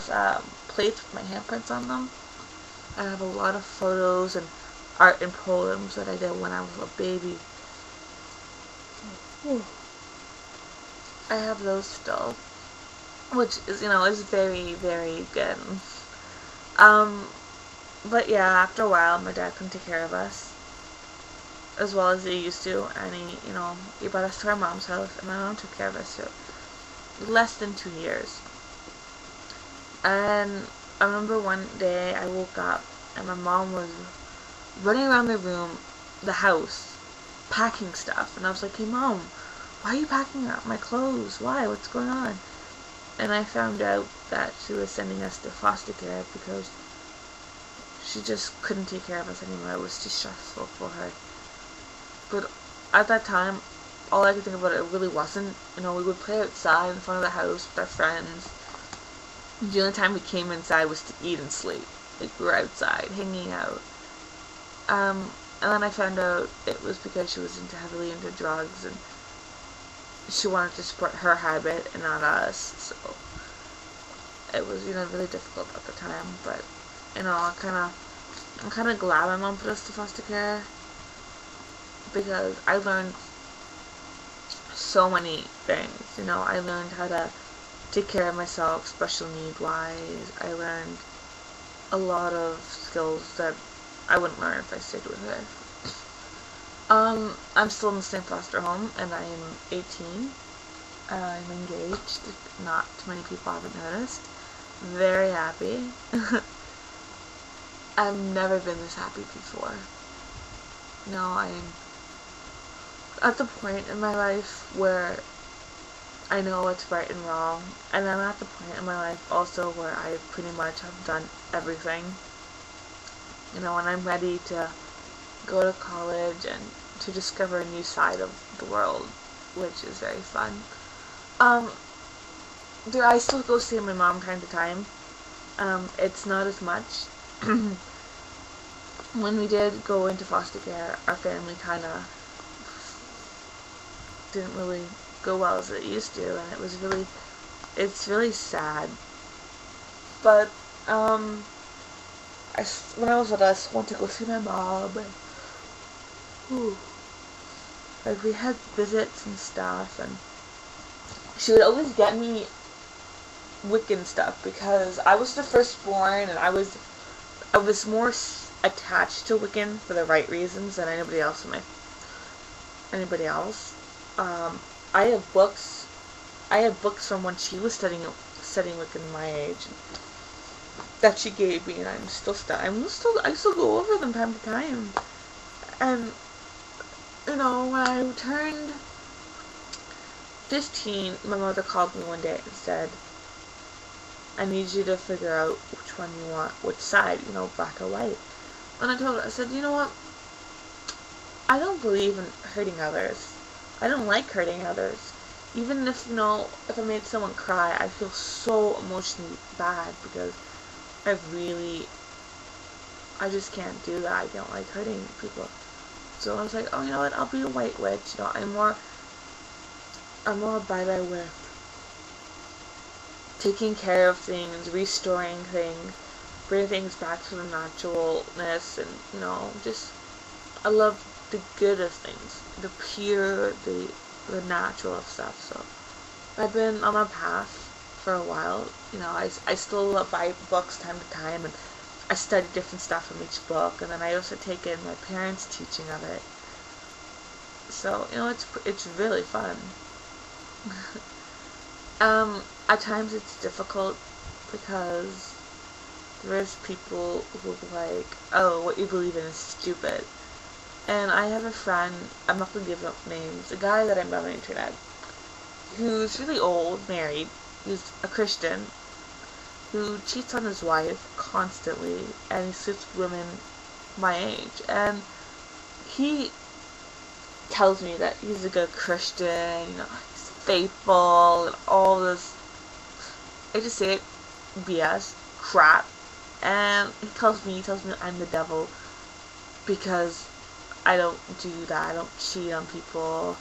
those plates with my handprints on them. I have a lot of photos and art and poems that I did when I was a baby. I have those still, which is, is very, very good. But yeah, after a while, my dad couldn't take care of us as well as he used to, and he brought us to our mom's house, and my mom took care of us for less than 2 years. And I remember one day I woke up, and my mom was running around the house, packing stuff, and I was like, "Hey Mom, why are you packing up my clothes? Why? What's going on?" And I found out that she was sending us to foster care because she just couldn't take care of us anymore. It was too stressful for her. But at that time, all I could think about it really wasn't. We would play outside in front of the house with our friends. The only time we came inside was to eat and sleep. Like, we were outside, hanging out. And then I found out it was because she was heavily into drugs, and she wanted to support her habit and not us. So it was, really difficult at the time. But, I'm kind of glad my mom put us to foster care, because I learned so many things. I learned how to take care of myself, special need wise. I learned a lot of skills that I wouldn't learn if I stayed with her. I'm still in the same foster home, and I am 18. I'm engaged. Not too many people haven't noticed. Very happy. I've never been this happy before. I'm at the point in my life where I know what's right and wrong, and I'm at the point in my life also where I pretty much have done everything. And I'm ready to go to college and to discover a new side of the world, which is very fun. I still go see my mom time to time. It's not as much. When we did go into foster care, our family kind of didn't really go well as it used to, and it's really sad. But when I was with us, I went to go see my mom, and like, we had visits and stuff, and she would always get me Wiccan stuff because I was the firstborn, and I was more attached to Wiccan for the right reasons than anybody else. I have books from when she was studying Wiccan my age that she gave me, and I still go over them time to time. And when I turned 15, my mother called me one day and said, "I need you to figure out which one you want, which side, black or white." And I told her, I said, "You know what? I don't believe in hurting others. I don't like hurting others. Even if, if I made someone cry, I feel so emotionally bad because I just can't do that. I don't like hurting people." So I was like, "Oh, you know what? I'll be a white witch. I'm more by with taking care of things, restoring things, bringing things back to the naturalness, and I love the good of things, the pure, the natural of stuff." So I've been on my path for a while. I still buy books time to time, and I study different stuff from each book, and then I also take in my parents' teaching of it. So it's really fun. At times it's difficult because there's people who are like, "Oh, what you believe in is stupid." And I have a friend, I'm not going to give up names, a guy that I met on the internet, who's really old, married, who's a Christian, who cheats on his wife constantly, and he sleeps with women my age. And he tells me that he's a good Christian, he's faithful, and all this, I just say it, BS, crap. And he tells me I'm the devil because I don't do that. I don't cheat on people.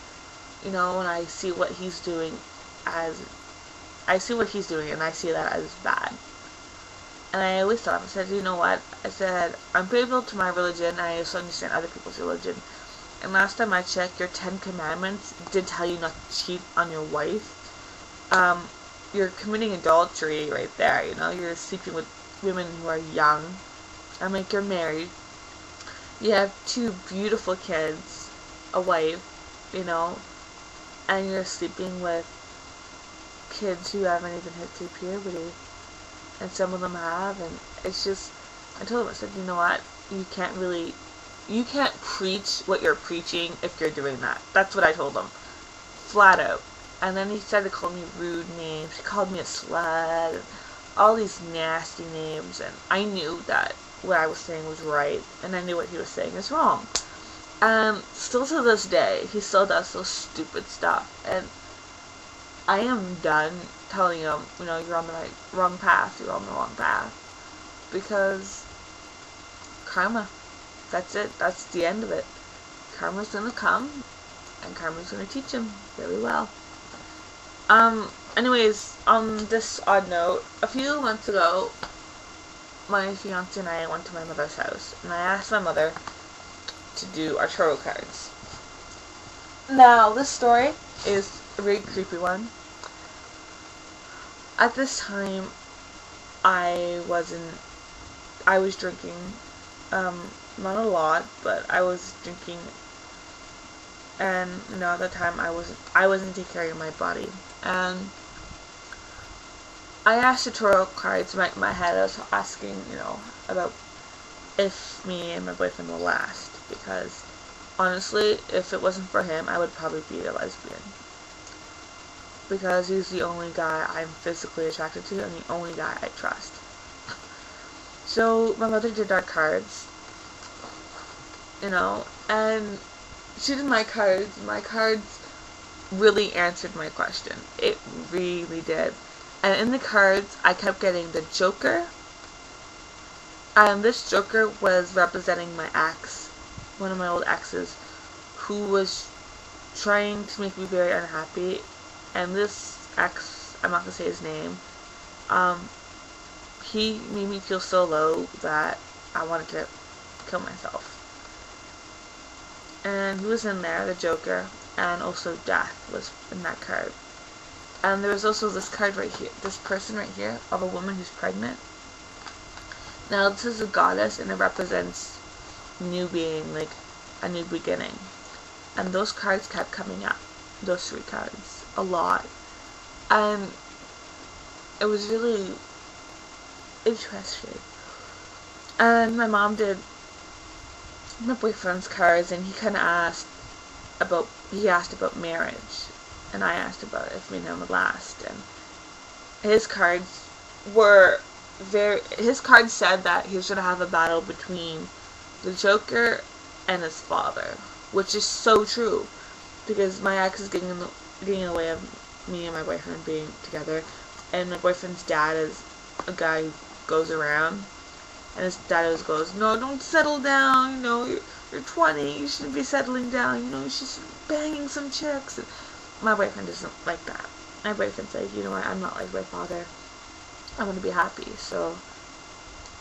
And I see what he's doing and I see that as bad. And I always thought, I said, you know what? I said, I'm faithful to my religion, and I also understand other people's religion. And last time I checked, your 10 Commandments did tell you not to cheat on your wife. You're committing adultery right there, you know? You're sleeping with women who are young. I'm like, you're married. You have 2 beautiful kids, a wife, you know? And you're sleeping with kids who haven't even hit through puberty. And some of them have, and it's just, I told him, I said, you know what, you can't preach what you're preaching if you're doing that. That's what I told him, flat out. And then he started to call me rude names. He called me a slut, and all these nasty names, and I knew that what I was saying was right, and I knew what he was saying is wrong. And still to this day, he still does those stupid stuff, and I am done telling him, you know, you're on the wrong path, you're on the wrong path. Because karma, that's it, that's the end of it. Karma's gonna come, and karma's gonna teach him very well. Anyways, on this odd note, a few months ago, my fiance and I went to my mother's house, and I asked my mother to do our tarot cards. Now, this story is a very creepy one. At this time, I was drinking, not a lot, but I was drinking, and, you know, at the time I wasn't taking care of my body, and I asked the tarot cards, in my head I was asking, you know, about if me and my boyfriend will last, because, honestly, if it wasn't for him, I would probably be a lesbian. Because he's the only guy I'm physically attracted to, and the only guy I trust. So, my mother did our cards, you know, and she did my cards. My cards really answered my question. It really did. And in the cards, I kept getting the Joker, and this Joker was representing my ex, one of my old exes, who was trying to make me very unhappy. And this ex, I'm not going to say his name, he made me feel so low that I wanted to kill myself. And he was in there, the Joker, and also death was in that card. And there was also this card right here, this person right here, of a woman who's pregnant. Now this is a goddess, and it represents new being, like a new beginning. And those cards kept coming up, those 3 cards, a lot. And it was really interesting. And my mom did my boyfriend's cards, and he kind of asked about marriage, and I asked about if me and him would last, and his cards said that he was going to have a battle between the Joker and his father, which is so true, because my ex is getting in the way of me and my boyfriend being together, and my boyfriend's dad is a guy who goes around, and his dad always goes, no, don't settle down, you know, you're 20, you shouldn't be settling down, you know, you should be banging some chicks. And my boyfriend isn't like that. My boyfriend's like, you know what, I'm not like my father, I want to be happy. So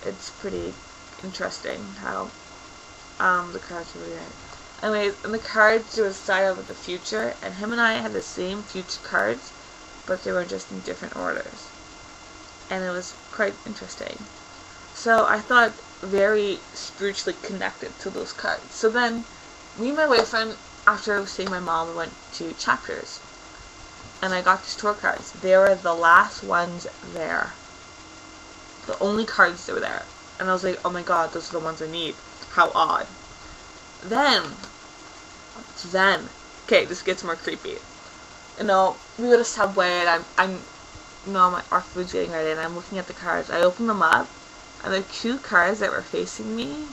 it's pretty interesting how the cards were there. Anyways, in the cards there was a side of the future, and him and I had the same future cards, but they were just in different orders, and it was quite interesting. So I thought very spiritually connected to those cards. So then, me and my boyfriend, after seeing my mom, we went to Chapters, and I got these tarot cards. They were the last ones there. The only cards that were there. And I was like, oh my god, those are the ones I need. How odd. Then, okay, this gets more creepy. You know, we go to Subway, and our food's getting ready, and I'm looking at the cards. I open them up, and the 2 cards that were facing me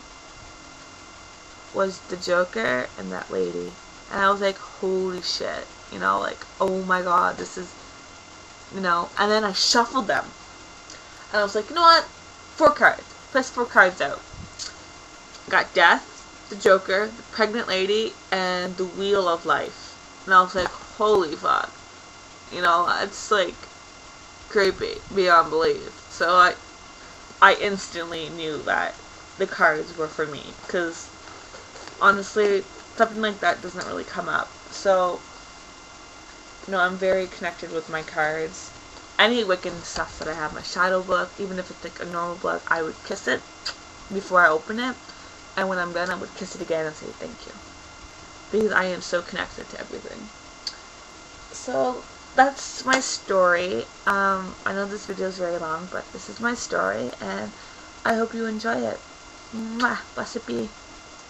was the Joker and that lady. And I was like, holy shit. You know, like, oh my god, this is, you know. And then I shuffled them. And I was like, you know what? 4 cards. Press 4 cards out. Got Death, the Joker, the pregnant lady, and the Wheel of Life. And I was like, holy fuck. You know, it's like creepy beyond belief. So I I instantly knew that the cards were for me, because honestly, something like that doesn't really come up. So, I'm very connected with my cards. Any Wiccan stuff that I have, my shadow book, even if it's like a normal book, I would kiss it before I open it, and when I'm done, I would kiss it again and say thank you, because I am so connected to everything. So that's my story. I know this video is very long, but this is my story, and I hope you enjoy it. Mwah! Blessed be.